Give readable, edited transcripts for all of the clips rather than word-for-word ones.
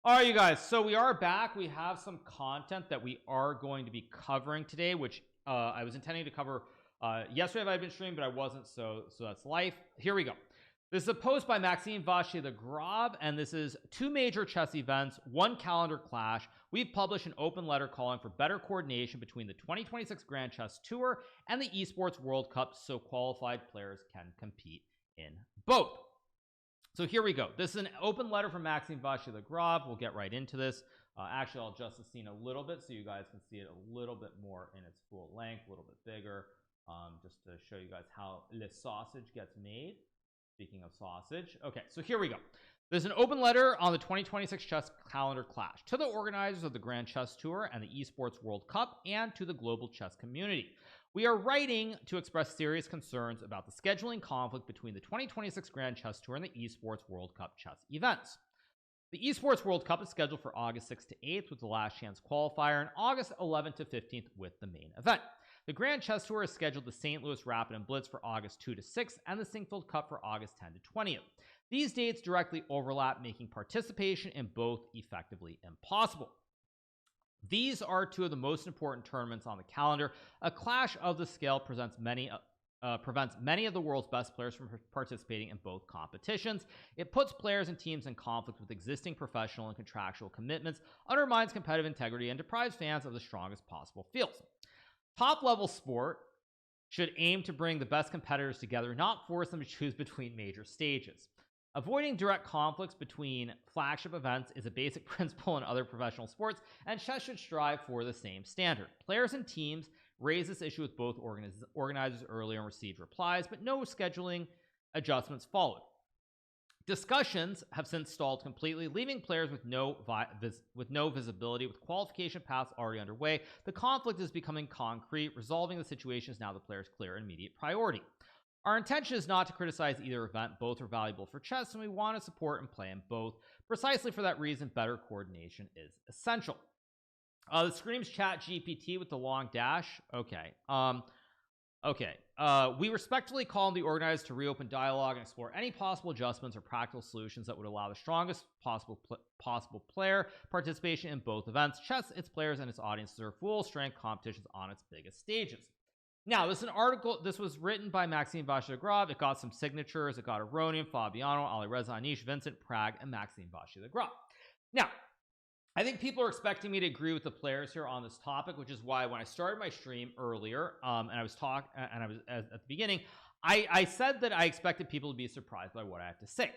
All right, you guys, so we are back. We have some content that we are going to be covering today, which I was intending to cover yesterday if I had been streaming, but I wasn't, so that's life. Here we go. This is a post by Maxime Vachier-Lagrave, and this is 2 major chess events, 1 calendar clash. We've published an open letter calling for better coordination between the 2026 Grand Chess Tour and the Esports World Cup so qualified players can compete in both. So here we go. This is an open letter from Maxime Vachier-Lagrave. We'll get right into this. Actually, I'll adjust the scene a little bit so you guys can see it a little bit more in its full length, a little bit bigger, just to show you guys how the sausage gets made. Speaking of sausage. Okay, so here we go. There's an open letter on the 2026 chess calendar clash to the organizers of the Grand Chess Tour and the Esports World Cup and to the global chess community. We are writing to express serious concerns about the scheduling conflict between the 2026 Grand Chess Tour and the Esports World Cup chess events. The Esports World Cup is scheduled for August 6th to 8th with the last chance qualifier and August 11th to 15th with the main event. The Grand Chess Tour is scheduled to St. Louis Rapid and Blitz for August 2 to 6 and the Sinquefield Cup for August 10 to 20th. These dates directly overlap, making participation in both effectively impossible. These are 2 of the most important tournaments on the calendar. A clash of the scale prevents many of the world's best players from participating in both competitions. It puts players and teams in conflict with existing professional and contractual commitments, undermines competitive integrity, and deprives fans of the strongest possible fields. Top-level sport should aim to bring the best competitors together, not force them to choose between major stages. Avoiding direct conflicts between flagship events is a basic principle in other professional sports, and chess should strive for the same standard. Players and teams raised this issue with both organizers earlier and received replies, but no scheduling adjustments followed. Discussions have since stalled completely, leaving players with no visibility. With qualification paths already underway, the conflict is becoming concrete. Resolving the situation is now the players' clear and immediate priority. Our intention is not to criticize either event. Both are valuable for chess, and we want to support and play in both. Precisely for that reason, better coordination is essential. The screams chat GPT with the long dash. Okay. We respectfully call on the organizers to reopen dialogue and explore any possible adjustments or practical solutions that would allow the strongest possible player participation in both events. Chess, its players, and its audience deserve full strength competitions on its biggest stages. Now, this is an article. This was written by Maxime Vachier-Lagrave. It got some signatures. It got Aronian, Fabiano, Ali Reza, Anish, Vincent, Prague, and Maxime Vachier-Lagrave. Now, I think people are expecting me to agree with the players here on this topic, which is why when I started my stream earlier, and I was at the beginning, I said that I expected people to be surprised by what I have to say.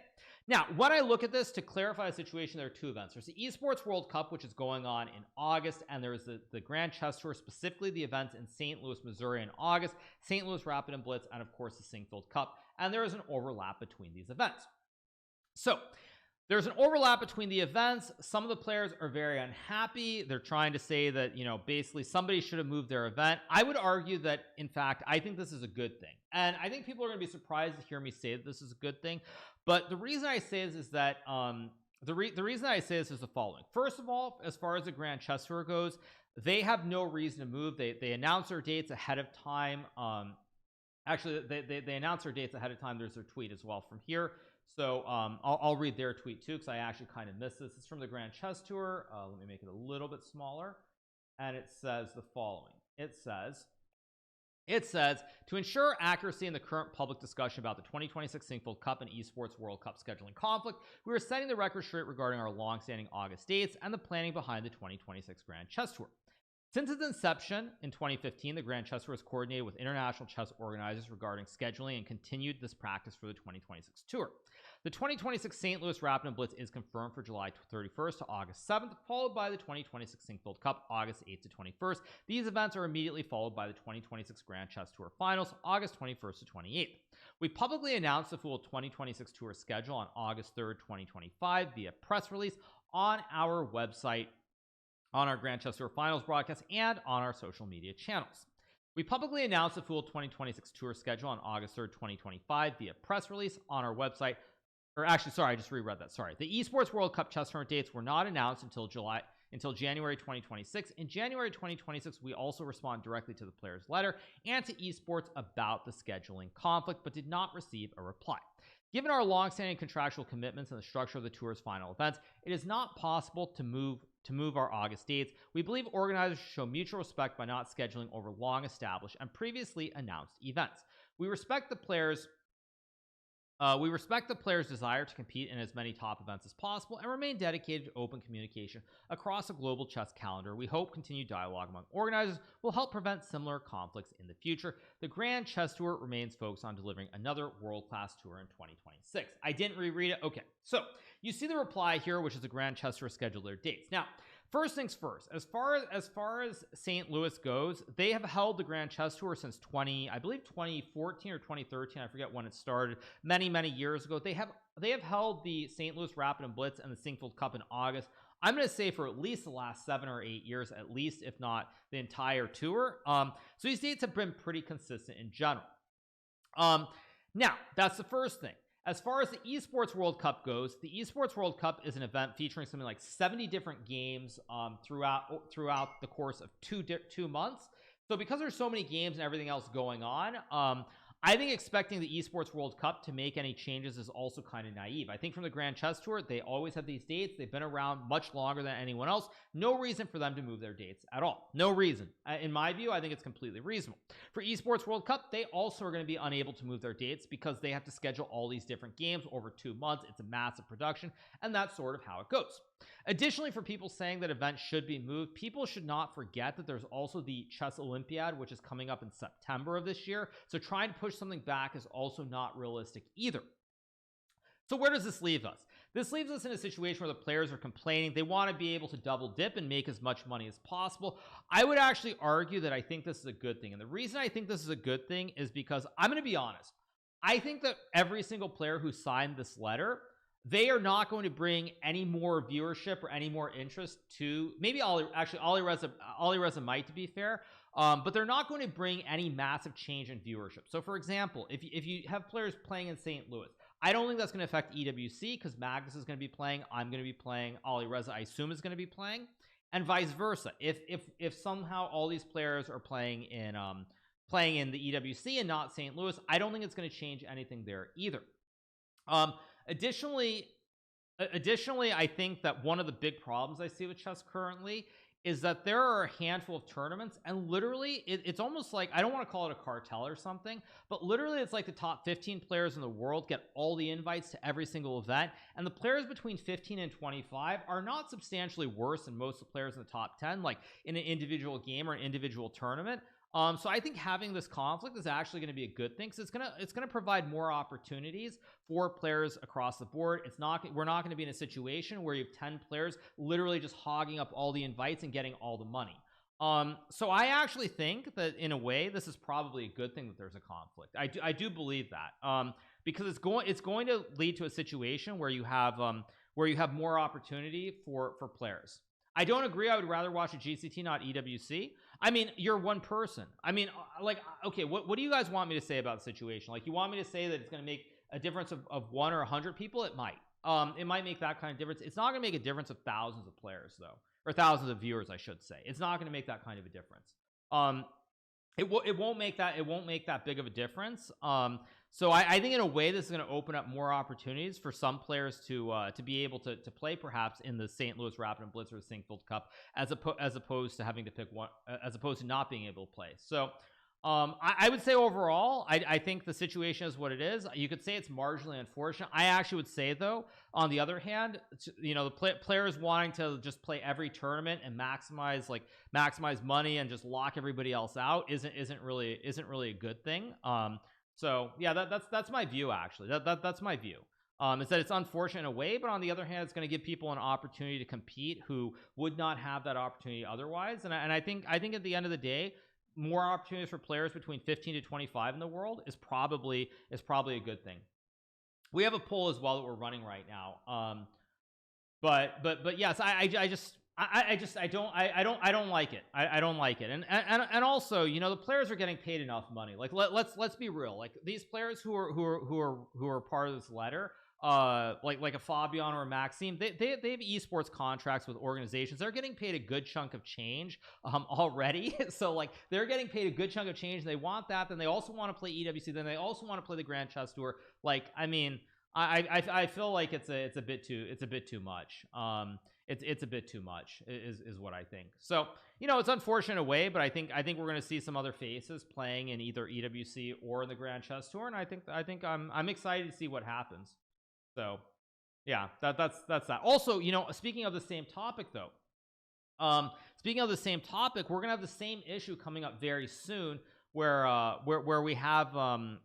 Now, when I look at this, to clarify the situation, there are 2 events. There's the Esports World Cup, which is going on in August, and there's the Grand Chess Tour, specifically the events in St. Louis, Missouri in August, St. Louis Rapid and Blitz, and of course the Sinquefield Cup, and there is an overlap between these events. So there's an overlap between the events. Some of the players are very unhappy. They're trying to say that, basically somebody should have moved their event. I would argue that, in fact, I think this is a good thing. And I think people are going to be surprised to hear me say that this is a good thing. But the reason I say this is that the reason I say this is the following. First of all, as far as the Grand Chess Tour goes, they have no reason to move. They announce their dates ahead of time. Actually, they announce their dates ahead of time. There's their tweet as well from here. So I'll read their tweet too, because I actually kind of missed this. It's from the Grand Chess Tour. Let me make it a little bit smaller. And it says the following. It says, to ensure accuracy in the current public discussion about the 2026 Sinquefield Cup and Esports World Cup scheduling conflict, we are setting the record straight regarding our long-standing August dates and the planning behind the 2026 Grand Chess Tour. Since its inception in 2015, the Grand Chess Tour has coordinated with international chess organizers regarding scheduling and continued this practice for the 2026 tour. The 2026 St. Louis Rapid and Blitz is confirmed for July 31st to August 7th, followed by the 2026 Sinquefield Cup, August 8th to 21st. These events are immediately followed by the 2026 Grand Chess Tour Finals, August 21st to 28th. We publicly announced the full 2026 tour schedule on August 3rd, 2025 via press release on our website, on our Grand Chess Tour Finals broadcast, and on our social media channels. We publicly announced the full 2026 tour schedule on August 3rd, 2025 via press release on our website. Or actually, sorry, I just reread that. Sorry. The Esports World Cup chess tournament dates were not announced until January 2026. In January 2026, we also responded directly to the player's letter and to esports about the scheduling conflict, but did not receive a reply. Given our long-standing contractual commitments and the structure of the tour's final events, it is not possible to move our August dates. We believe organizers should show mutual respect by not scheduling over long established and previously announced events. We respect the players' desire to compete in as many top events as possible and remain dedicated to open communication across a global chess calendar. We hope continued dialogue among organizers will help prevent similar conflicts in the future. The Grand Chess Tour remains focused on delivering another world-class tour in 2026. I didn't reread it. Okay, so you see the reply here, which is the Grand Chess Tour scheduled their dates. Now, first things first, as far as St. Louis goes, they have held the Grand Chess Tour since 2014 or 2013. I forget when it started. Many years ago. They have held the St. Louis Rapid and Blitz and the Sinquefield Cup in August. I'm going to say for at least the last 7 or 8 years, at least, if not the entire tour. So these dates have been pretty consistent in general. Now that's the first thing. As far as the Esports World Cup goes, the Esports World Cup is an event featuring something like 70 different games throughout the course of 2 months. So because there's so many games and everything else going on, I think expecting the Esports World Cup to make any changes is also kind of naive. I think from the Grand Chess Tour, they always have these dates. They've been around much longer than anyone else. No reason for them to move their dates at all. No reason. In my view, I think it's completely reasonable. For Esports World Cup, they also are going to be unable to move their dates because they have to schedule all these different games over 2 months. It's a massive production, and that's sort of how it goes. Additionally, for people saying that events should be moved, people should not forget that there's also the Chess Olympiad, which is coming up in September of this year. So trying to push something back is also not realistic either. So where does this leave us? This leaves us in a situation where the players are complaining. They want to be able to double dip and make as much money as possible. I would actually argue that I think this is a good thing. And the reason I think this is a good thing is because I'm going to be honest. I think that every single player who signed this letter, they are not going to bring any more viewership or any more interest to maybe Ali Reza might, to be fair, but they're not going to bring any massive change in viewership. So for example, if you have players playing in St. Louis, I don't think that's going to affect EWC because Magnus is going to be playing, I'm going to be playing, Ali Reza I assume is going to be playing, and vice versa. If somehow all these players are playing in the EWC and not St. Louis, I don't think it's going to change anything there either. Additionally, I think that one of the big problems I see with chess currently is that there are a handful of tournaments, and literally it's almost like, I don't want to call it a cartel or something, but literally it's like the top 15 players in the world get all the invites to every single event, and the players between 15 and 25 are not substantially worse than most of the players in the top 10, like in an individual game or an individual tournament. So I think having this conflict is actually going to be a good thing, because it's gonna provide more opportunities for players across the board. We're not going to be in a situation where you have 10 players literally just hogging up all the invites and getting all the money. So I actually think that in a way this is probably a good thing that there's a conflict. I do believe that, because it's going to lead to a situation where you have more opportunity for players. I don't agree. I would rather watch a GCT, not EWC. I mean, you're one person. I mean, like, okay, what do you guys want me to say about the situation? Like, you want me to say that it's going to make a difference of 1 or 100 people? It might. It might make that kind of difference. It's not going to make a difference of thousands of players, though, or thousands of viewers, I should say. It's not going to make that kind of a difference. It won't make that big of a difference. So I think in a way this is going to open up more opportunities for some players to be able to play perhaps in the St. Louis Rapid and Blitz or the Sinquefield Cup, as opposed to having to pick one, as opposed to not being able to play. So I would say overall, I think the situation is what it is. You could say it's marginally unfortunate. I actually would say, though, on the other hand, you know, the players wanting to just play every tournament and maximize money and just lock everybody else out isn't really a good thing. So yeah, that's my view, actually. That's my view. Is that it's unfortunate in a way, but on the other hand, it's going to give people an opportunity to compete who would not have that opportunity otherwise. And I think at the end of the day, more opportunities for players between 15 to 25 in the world is probably a good thing. We have a poll as well that we're running right now. But yes, I don't like it. I don't like it. And also, you know, the players are getting paid enough money. Like let's be real. Like these players who are part of this letter, like a Fabian or a Maxime, they have esports contracts with organizations. They're getting paid a good chunk of change already. So like they're getting paid a good chunk of change. They want that. Then they also want to play EWC. Then they also want to play the Grand Chess Tour. Like, I mean, I feel like it's a bit too much. It's a bit too much is what I think. So it's unfortunate in a way, but I think we're going to see some other faces playing in either EWC or in the Grand Chess Tour, and I think I'm excited to see what happens. So yeah, that's that. Also, speaking of the same topic though, speaking of the same topic, we're gonna have the same issue coming up very soon, where we have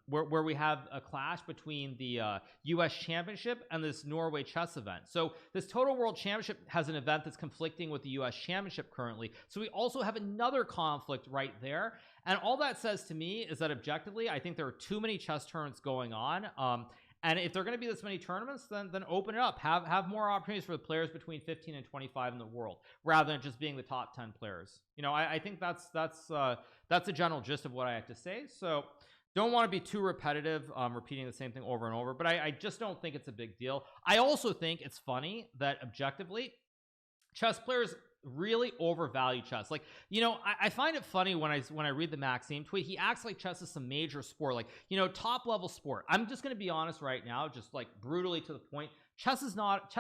where we have a clash between the US Championship and this Norway chess event. So this Total World Championship has an event that's conflicting with the US Championship currently, so we also have another conflict right there. And all that says to me is that objectively, I think there are too many chess tournaments going on. And if they're going to be this many tournaments, then open it up. Have more opportunities for the players between 15 and 25 in the world, rather than just being the top 10 players. I think that's the general gist of what I have to say. So don't want to be too repetitive, repeating the same thing over and over, but I just don't think it's a big deal. I also think it's funny that objectively, chess players really overvalue chess. Like, I find it funny when I read the Maxime tweet. He acts like chess is some major sport, like, top level sport. I'm just going to be honest right now, just like brutally to the point. Chess is not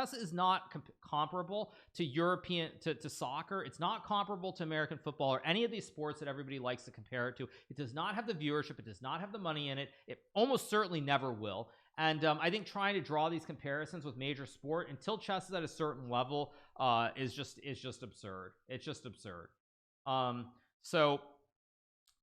comparable to European to soccer. It's not comparable to American football or any of these sports that everybody likes to compare it to. It does not have the viewership. It does not have the money in it. It almost certainly never will. And I think trying to draw these comparisons with major sport until chess is at a certain level is just absurd. It's just absurd. So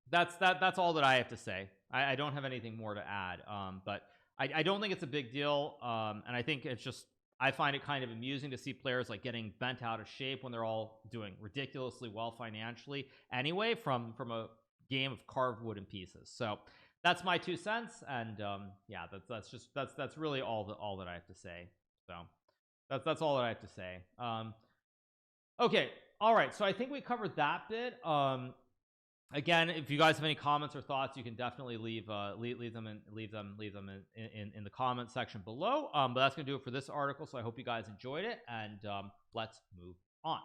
that's all that I have to say. I don't have anything more to add. But I don't think it's a big deal. And I think it's just, I find it kind of amusing to see players like getting bent out of shape when they're all doing ridiculously well financially anyway from a game of carved wooden pieces. So that's my 2 cents, and yeah, that's really all that I have to say. So that's all that I have to say. Okay, all right. So I think we covered that bit. Again, if you guys have any comments or thoughts, you can definitely leave them in the comment section below. But that's gonna do it for this article. So I hope you guys enjoyed it, and let's move on.